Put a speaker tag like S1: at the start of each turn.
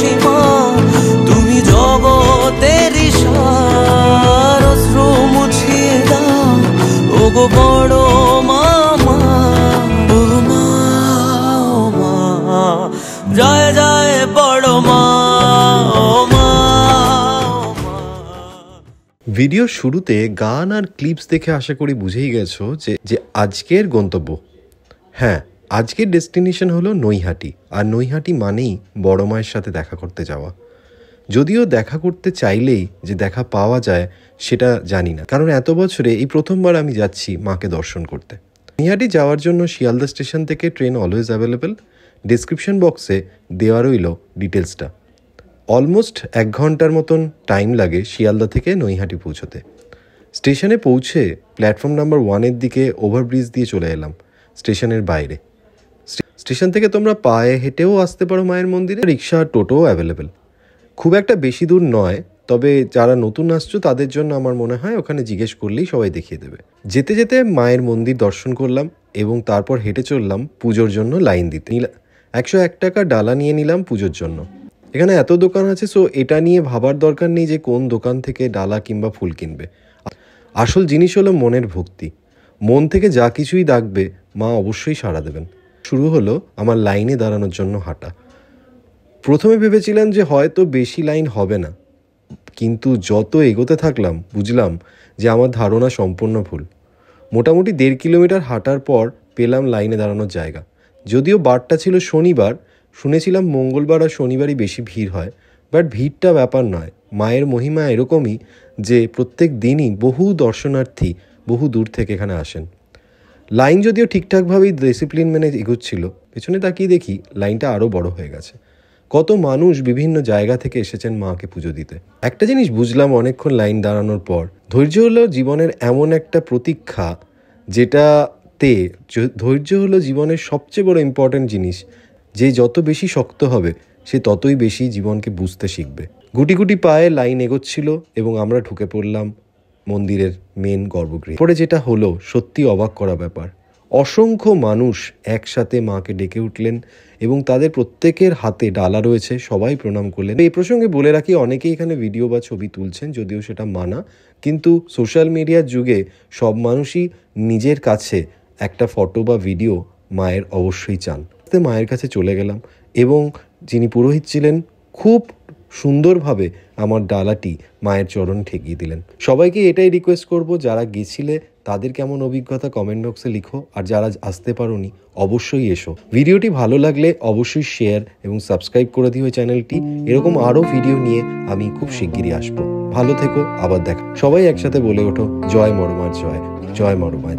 S1: সীমা, তুমি জগতের ইশার অশ্রু মুছিয়ে দাও ওগো বড় মামা। ও মা, ও মা, জয় জয় বড় মা, ও মা।
S2: ভিডিও শুরুতে গান আর ক্লিপস দেখে আশা করি বুঝেই গেছো যে আজকের গন্তব্য। হ্যাঁ, আজকের ডেস্টিনেশন হলো নৈহাটি। আর নৈহাটি মানেই বড় মায়ের সাথে দেখা করতে যাওয়া। যদিও দেখা করতে চাইলেই যে দেখা পাওয়া যায় সেটা জানি না, কারণ এত বছরে এই প্রথমবার আমি যাচ্ছি মাকে দর্শন করতে। নৈহাটি যাওয়ার জন্য শিয়ালদা স্টেশন থেকে ট্রেন অলওয়েজ অ্যাভেলেবেল। ডিসক্রিপশন বক্সে দেওয়া রইল ডিটেলসটা। অলমোস্ট 1 ঘন্টার মতন টাইম লাগে শিয়ালদা থেকে নৈহাটি পৌঁছতে। স্টেশনে পৌঁছে প্ল্যাটফর্ম নাম্বার 1-এর দিকে ওভারব্রিজ দিয়ে চলে এলাম স্টেশনের বাইরে। স্টেশন থেকে তোমরা পায়ে হেঁটেও আসতে পারো মায়ের মন্দিরে, রিক্সা আর টোটোও অ্যাভেলেবেল। খুব একটা বেশি দূর নয়, তবে যারা নতুন আসছো তাদের জন্য আমার মনে হয় ওখানে জিজ্ঞেস করলেই সবাই দেখিয়ে দেবে। যেতে যেতে মায়ের মন্দির দর্শন করলাম এবং তারপর হেঁটে চললাম পুজোর জন্য লাইন দিতে। 101 টাকা ডালা নিয়ে নিলাম পুজোর জন্য। এখানে এত দোকান আছে, সো এটা নিয়ে ভাবার দরকার নেই যে কোন দোকান থেকে ডালা কিংবা ফুল কিনবে। আসল জিনিস হলো মনের ভক্তি। মন থেকে যা কিছুই ডাকবে মা অবশ্যই সাড়া দেবেন। শুরু হলো আমার লাইনে দাঁড়ানোর জন্য হাঁটা। প্রথমে ভেবেছিলাম যে হয়তো বেশি লাইন হবে না, কিন্তু যত এগোতে থাকলাম বুঝলাম যে আমার ধারণা সম্পূর্ণ ভুল। মোটামুটি 1.5 কিলোমিটার হাঁটার পর পেলাম লাইনে দাঁড়ানোর জায়গা। যদিও বারটা ছিল শনিবার, শুনেছিলাম মঙ্গলবার আর শনিবারই বেশি ভিড় হয়, বাট ভিড়টা ব্যাপার নয়। মায়ের মহিমা এরকমই যে প্রত্যেক দিনই বহু দর্শনার্থী বহু দূর থেকে এখানে আসেন। লাইন যদিও ঠিকঠাকভাবেই ডিসিপ্লিন মেনে এগোচ্ছিল, পেছনে তাকিয়ে দেখি লাইনটা আরও বড় হয়ে গেছে। কত মানুষ বিভিন্ন জায়গা থেকে এসেছেন মাকে পুজো দিতে। একটা জিনিস বুঝলাম অনেকক্ষণ লাইন দাঁড়ানোর পর, ধৈর্য হলো জীবনের এমন একটা প্রতীক্ষা যেটাতে ধৈর্য হলো জীবনের সবচেয়ে বড় ইম্পর্ট্যান্ট জিনিস। যে যত বেশি শক্ত হবে সে ততই বেশি জীবনকে বুঝতে শিখবে। গুটি গুটি পায়ে লাইন এগোচ্ছিল এবং আমরা ঢুকে পড়লাম মন্দিরের মেন গর্ভগৃহে। পরে যেটা হলো সত্যি অবাক করা ব্যাপার। অসংখ্য মানুষ একসাথে মাকে ডেকে উঠলেন এবং তাদের প্রত্যেকের হাতে ডালা রয়েছে, সবাই প্রণাম করলেন। এই প্রসঙ্গে বলে রাখি, অনেকেই এখানে ভিডিও বা ছবি তুলছেন, যদিও সেটা মানা, কিন্তু সোশ্যাল মিডিয়ার যুগে সব মানুষই নিজের কাছে একটা ফটো বা ভিডিও মায়ের অবশ্যই চান। মায়ের কাছে চলে গেলাম এবং যিনি পুরোহিত ছিলেন খুব সুন্দরভাবে আমার ডালাটি মায়ের চরণ ঠেকিয়ে দিলেন। সবাইকে এটাই রিকোয়েস্ট করব, যারা গেছিলে তাদের কেমন অভিজ্ঞতা কমেন্ট বক্সে লিখো, আর যারা আসতে পারোনি অবশ্যই এসো। ভিডিওটি ভালো লাগলে অবশ্যই শেয়ার এবং সাবস্ক্রাইব করে দিও চ্যানেলটি। এরকম আরও ভিডিও নিয়ে আমি খুব শিগগিরই আসবো। ভালো থেকো, আবার দেখা। সবাই একসাথে বলে ওঠো, জয় মরমার জয়, জয় মরমার।